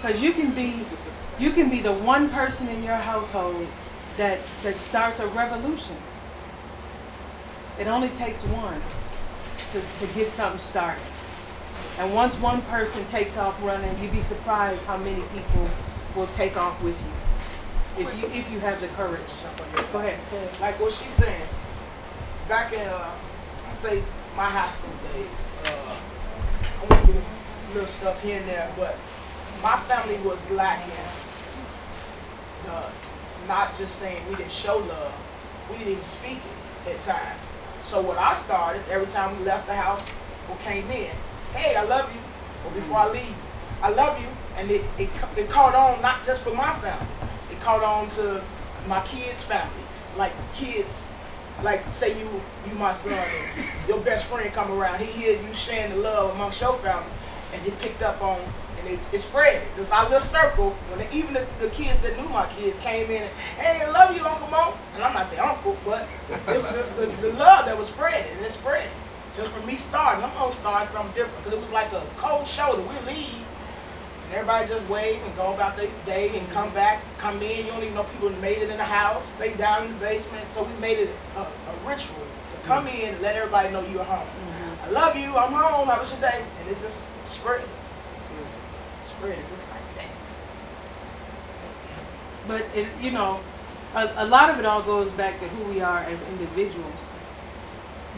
Because you can be the one person in your household that starts a revolution. It only takes one to get something started. And once one person takes off running, you'd be surprised how many people will take off with you if you have the courage. Go ahead. Like what she's saying, back in I say my high school days, I went through little stuff here and there, but my family was lacking not just saying we didn't show love, we didn't even speak it at times. So what I started, every time we left the house or came in, hey, I love you, or before I leave, I love you, and it caught on not just for my family, it caught on to my kids' families, like kids, like say you my son, and your best friend come around, he hear you sharing the love amongst your family, and it picked up on, and it spread. Just our little circle, when even the kids that knew my kids came in, and, hey, I love you, Uncle Mo. And I'm not the uncle, but it was just the love that was spreading, and it spread. Just for me starting, I'm gonna start something different, because it was like a cold shoulder. We leave, and everybody just wave and go about their day and come back, come in. You don't even know people made it in the house, they down in the basement. So we made it a ritual to come in and let everybody know you're home. I love you, I'm home, how was your day? And it just spread. Spread just like that. But a lot of it all goes back to who we are as individuals.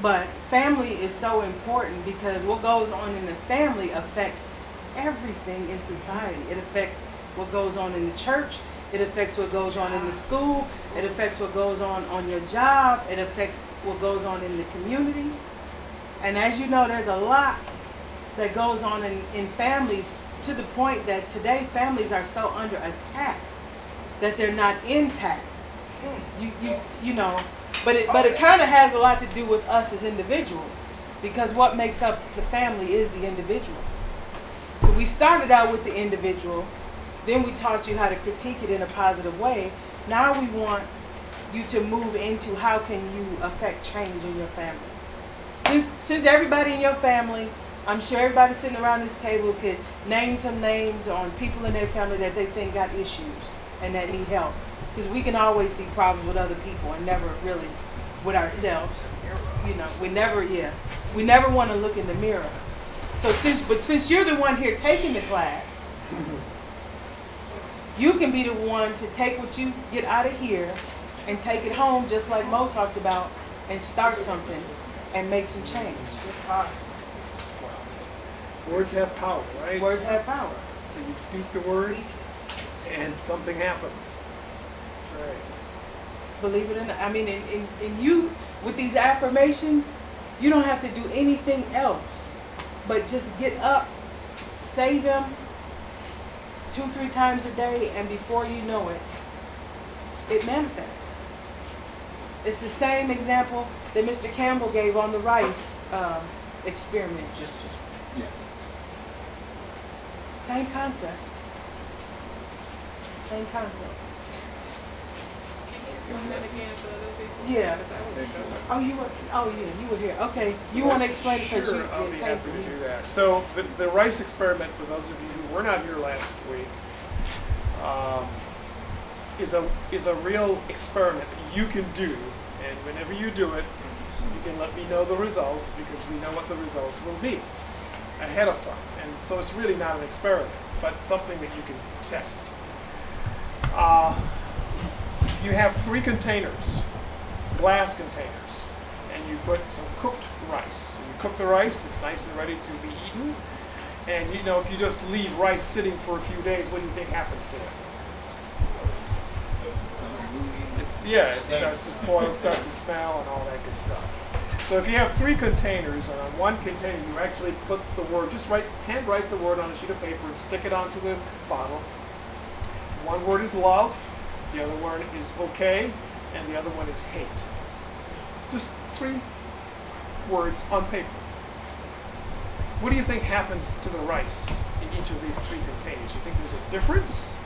But family is so important because what goes on in the family affects everything in society. It affects what goes on in the church. It affects what goes on in the school. It affects what goes on your job. It affects what goes on in the community. And as you know, there's a lot that goes on in families, to the point that today families are so under attack that they're not intact. You know, but it kind of has a lot to do with us as individuals, because what makes up the family is the individual. So we started out with the individual, then we taught you how to critique it in a positive way. Now we want you to move into how can you affect change in your family. Since everybody in your family, I'm sure everybody sitting around this table could name some names on people in their family that they think got issues and that need help. Because we can always see problems with other people and never really with ourselves. You know, we never want to look in the mirror. So since you're the one here taking the class, you can be the one to take what you get out of here and take it home, just like Mo talked about, and start something and make some change. Words have power, right? Words have power. So you speak the word, and something happens. Right. Believe it or not. I mean, in you, with these affirmations, you don't have to do anything else but just get up, say them 2-3 times a day, and before you know it, it manifests. It's the same example that Mr. Campbell gave on the rice experiment. Yes. Same concept. Same concept. Yeah. Oh, you were here. Okay. You want to explain it because Sure, I'll be happy to do that. So the rice experiment, for those of you who were not here last week, is a real experiment that you can do, and whenever you do it, you can let me know the results, because we know what the results will be ahead of time. And so it's really not an experiment, but something that you can test. You have 3 containers, glass containers, and you put some cooked rice. So you cook the rice, it's nice and ready to be eaten. And you know, if you just leave rice sitting for a few days, what do you think happens to it? It starts to spoil, starts to smell, and all that good stuff. So if you have 3 containers, and on one container you actually put the word, just hand write the word on a sheet of paper and stick it onto the bottle. One word is love, the other word is okay, and the other one is hate. Just 3 words on paper. What do you think happens to the rice in each of these 3 containers? You think there's a difference,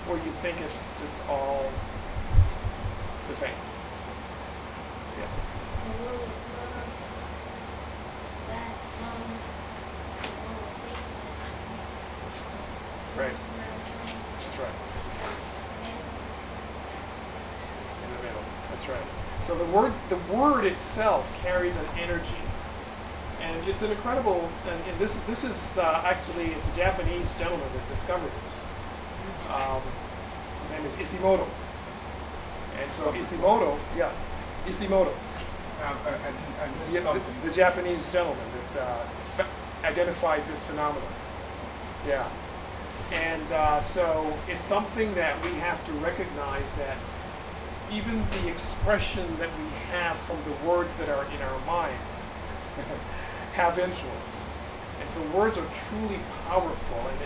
or you think it's just all the same? Yes. Right. That's right. In the middle. That's right. So the word itself carries an energy, and it's an incredible. And this is actually it's a Japanese gentleman that discovered this. His name is Ishimoto. And so Ishimoto, Ishimoto. I missed something. The Japanese gentleman that identified this phenomenon. Yeah. And so it's something that we have to recognize that even the expression that we have from the words that are in our mind have influence. And so words are truly powerful, and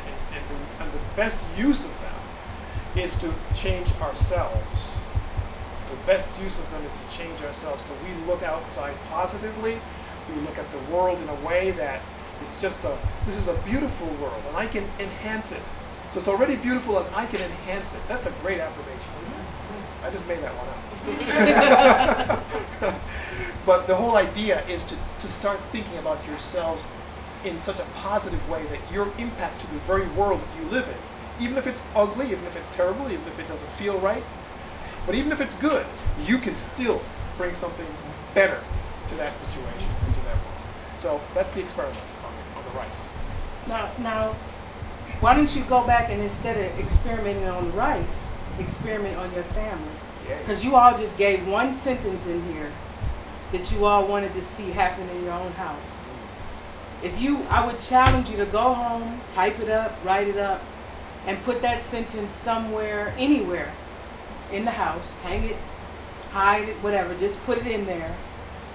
the best use of them is to change ourselves. The best use of them is to change ourselves. So we look outside positively. We look at the world in a way that is just this is a beautiful world, and I can enhance it. So it's already beautiful, and I can enhance it. That's a great affirmation. I just made that one up. But the whole idea is to start thinking about yourselves in such a positive way that your impact to the very world that you live in, even if it's ugly, even if it's terrible, even if it doesn't feel right, but even if it's good, you can still bring something better to that situation and to that world. So that's the experiment on the rice. Now, why don't you go back and instead of experimenting on the rice, experiment on your family? Because you all just gave one sentence in here that you all wanted to see happen in your own house. I would challenge you to go home, type it up, write it up, and put that sentence somewhere, anywhere in the house, hang it, hide it, whatever, just put it in there,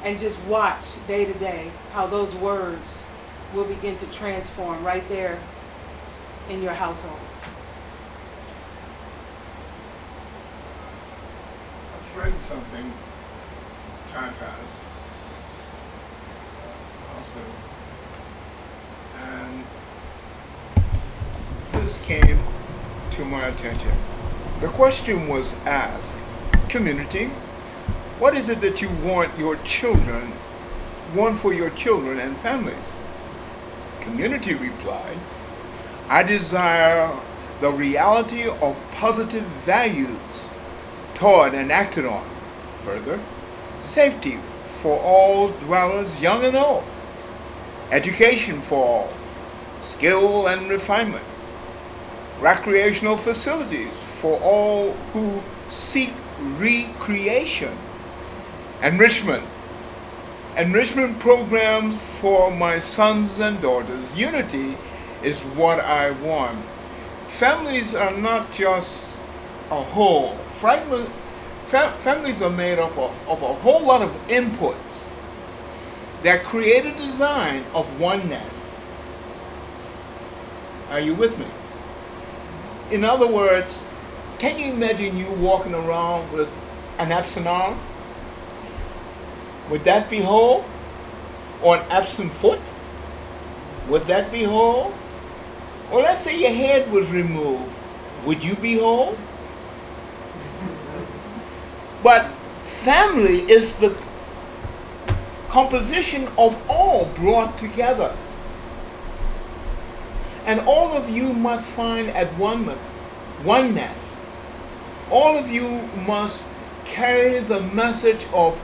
and just watch day to day how those words will begin to transform right there in your household. I've read something, Caracas Hospital, and this came to my attention. The question was asked, community, what is it that you want for your children and families? Community replied, I desire the reality of positive values taught and acted on. Further, safety for all dwellers, young and old. Education for all, skill and refinement. Recreational facilities for all who seek recreation. Enrichment programs for my sons and daughters. Unity is what I want. Families are not just a whole. Families are made up of a whole lot of inputs that create a design of oneness. Are you with me? In other words, can you imagine you walking around with an absent arm? Would that be whole? Or an absent foot? Would that be whole? Or let's say your head was removed. Would you be whole? But family is the composition of all brought together. And all of you must find at oneness. All of you must carry the message of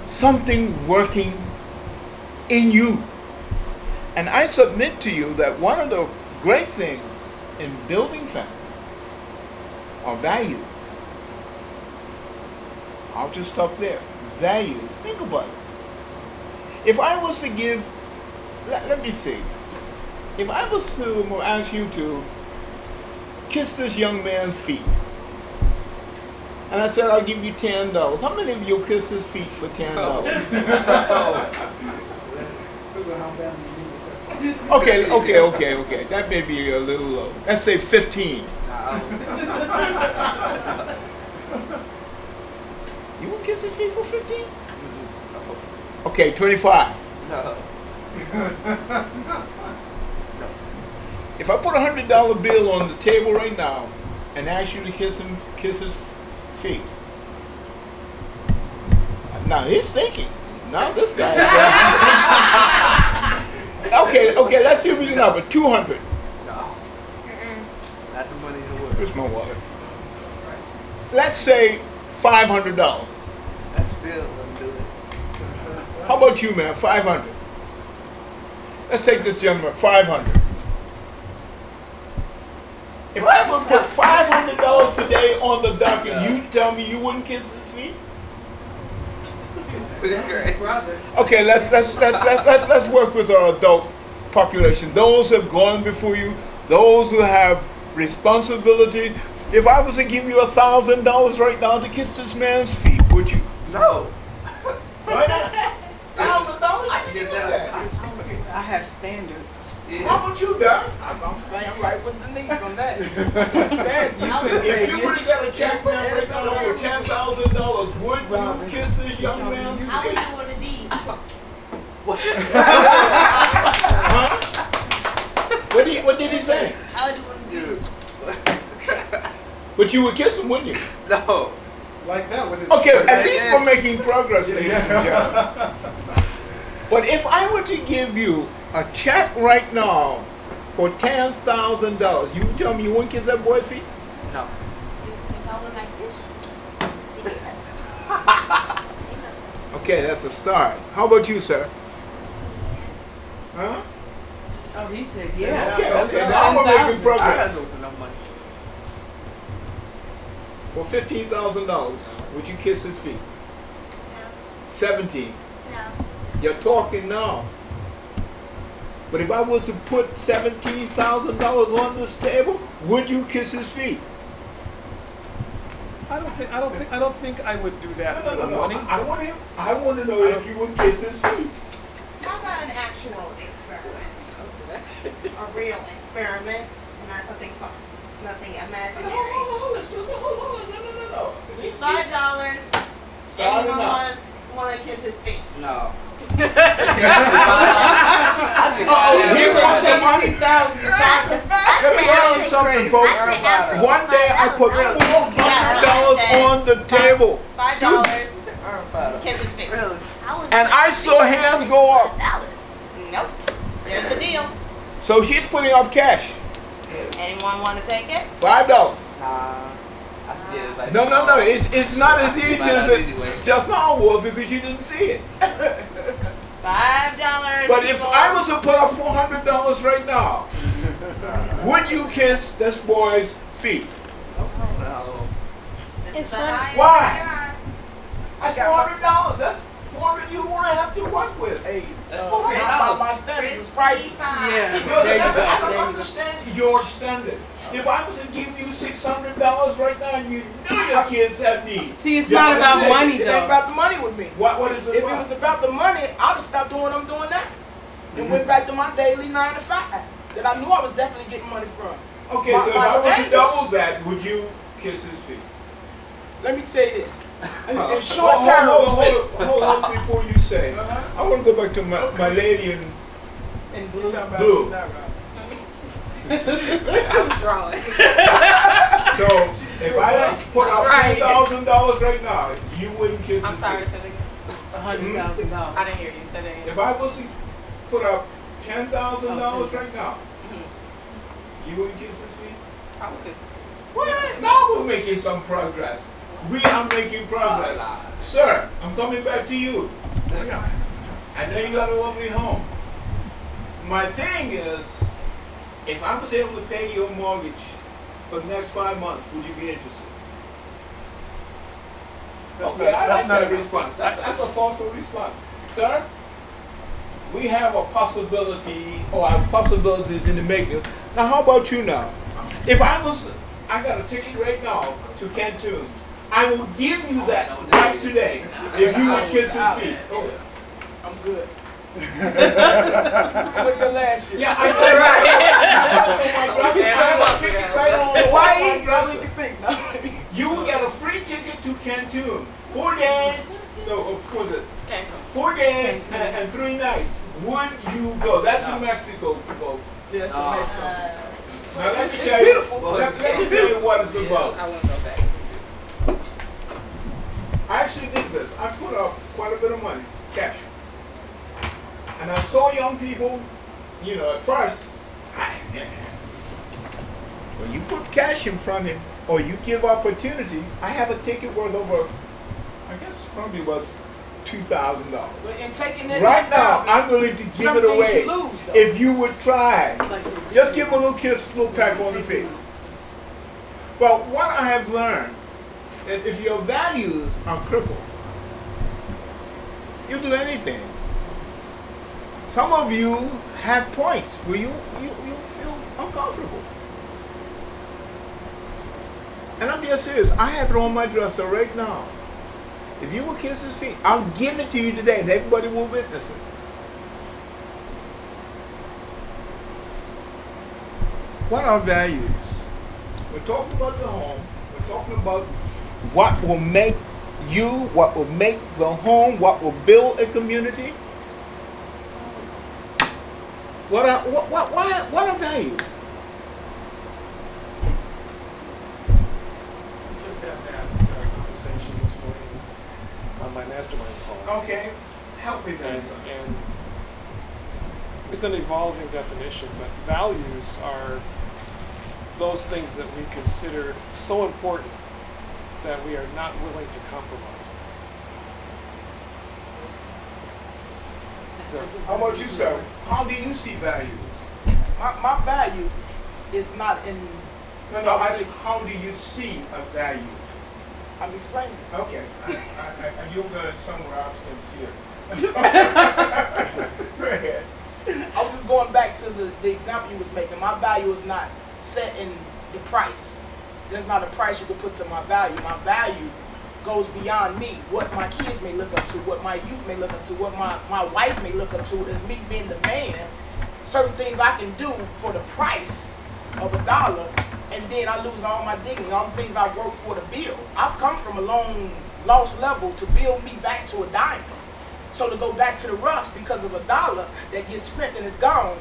something working in you. And I submit to you that one of the great things in building family are values. I'll just stop there. Values. Think about it. If I was to give, let me see. If I was to ask you to kiss this young man's feet, and I said I'll give you $10, how many of you will kiss his feet for $10? Okay. That may be a little low. Let's say 15. You will kiss his feet for 15? Okay, 25. No. If I put a $100 bill on the table right now and ask you to kiss his feet. Now he's thinking. Now this guy. Okay, let's see if we can have it. 200. No. Where's my wallet? Let's say $500. That still wouldn't do it. How about you, man? 500. Let's take this gentleman. 500. If I would put $500 today on the docket, you tell me you wouldn't kiss his feet? That's his brother. Okay, let's work with our adult population. Those who have gone before you, those who have responsibilities. If I was to give you $1,000 right now to kiss this man's feet, would you? No. Why not? $1,000? I can get that. I have standards. Yeah. How about you, Doc? I'm saying I'm right with Denise on that. Understand? If you would have got a check man right now for $10,000, would you kiss this young man's feet? I would do one of these. Huh? What did he say? I would do one of these. But you would kiss him, wouldn't you? No. Like that with his Okay, at least we're making progress, ladies and gentlemen. But if I were to give you a check right now for $10,000, you would tell me you wouldn't kiss that boy's feet? No. If I were like this, Okay, that's a start. How about you, sir? Huh? Oh, he said, yeah. Okay, now we're making I progress. got no enough money. For $15,000, would you kiss his feet? 17. no. You're talking now. But if I were to put $17,000 on this table, would you kiss his feet? I don't think I would do that for money. I want to know if you would kiss his feet. How about an actual experiment? A real experiment, not something imaginary. Hold on. No. $5. Anyone want to kiss his feet? No. He wants $17,000. I said Let me I'll tell you take something, I folks. said I'll take One day I put $400 on the table. $5. $5. Kiss his feet. Really? And I saw hands go up. Nope. There's the deal. So she's putting up cash. Anyone want to take it? $5. Nah. I did it like No. It's not as easy as it just now was because you didn't see it. $5. But if I was to put up $400 right now, would you kiss this boy's feet? No. This It's is the funny. highest Why? we got. That's $400. That's $400 you want to have to work with. Hey, That's my standards is priceless. Yeah, Your there you standard, I go. don't There you go. understand your standard. If I was to give you $600 right now and you knew your kids have needs. See, it's you not about understand? money, It ain't though. about the money with me. What is If it it about? was about the money, I'd have stopped doing what I'm doing now. And went back to my daily 9 to 5 that I knew I was definitely getting money from. Okay, My- so if my I was to standards- double that, would you kiss his feet? Let me tell you this. In Hold short terms, on before you say. I want to go back to my lady in And blue. blue. I'm drawing. So if I put up Right. $10,000 right now, you wouldn't kiss I'm his sorry, feet. say it again. $100,000. I didn't hear you. Say that again. If I was to put up $10,000 right now, you wouldn't kiss his feet? I would kiss his feet. What? Now we're making some progress. We are making progress. Sir, I'm coming back to you. I know you got a lovely home. My thing is, if I was able to pay your mortgage for the next 5 months, would you be interested? I like that response. That's a thoughtful response. Sir, we have a possibility, or our possibilities in the making. Now, how about you now? If I got a ticket right now to Cancun. I will give you that right today if you would kiss his feet. I'm good. I'm with the last year. Yeah, I know. Right. Why you really think? You will get a free ticket to Cancun. 4 days. No, of course it. 4 days and 3 nights. Would you go? That's in Mexico, folks. Yes, No. it's Now let me It's tell you. beautiful. Let me tell you what it's about. I won't go back. I actually did this. I put up quite a bit of money, cash. And I saw young people, at first, When you put cash in front of him or you give opportunity, I have a ticket worth over, I guess probably worth $2,000. But in taking that Right now, 10,000, I'm willing to give some it things away. you lose, though. If you would try, just give him a little kiss, a little pat on the face. Well, what I have learned, that if your values are crippled, you'll do anything. Some of you have points where you feel uncomfortable. And I'm being serious. I have it on my dresser right now. If you will kiss his feet, I'll give it to you today and everybody will witness it. What are values? We're talking about the home. We're talking about what will make you, what will make the home, what will build a community. What are values? Just had that conversation explained on my mastermind call. Okay, help me then. And it's an evolving definition, but values are those things that we consider so important that we are not willing to compromise. How about you, sir? How do you see values? My value is not in. No, how do you see a value? I'm explaining. Okay, you're going somewhere else than here. Go ahead. I was just going back to the example you was making. My value is not set in the price. There's not a price you can put to my value. My value goes beyond me. What my kids may look up to, what my youth may look up to, what my wife may look up to is me being the man. Certain things I can do for the price of $1, and then I lose all my dignity, all the things I work for to build. I've come from a long lost level to build me back to a diamond. So to go back to the rough because of $1 that gets spent and it's gone,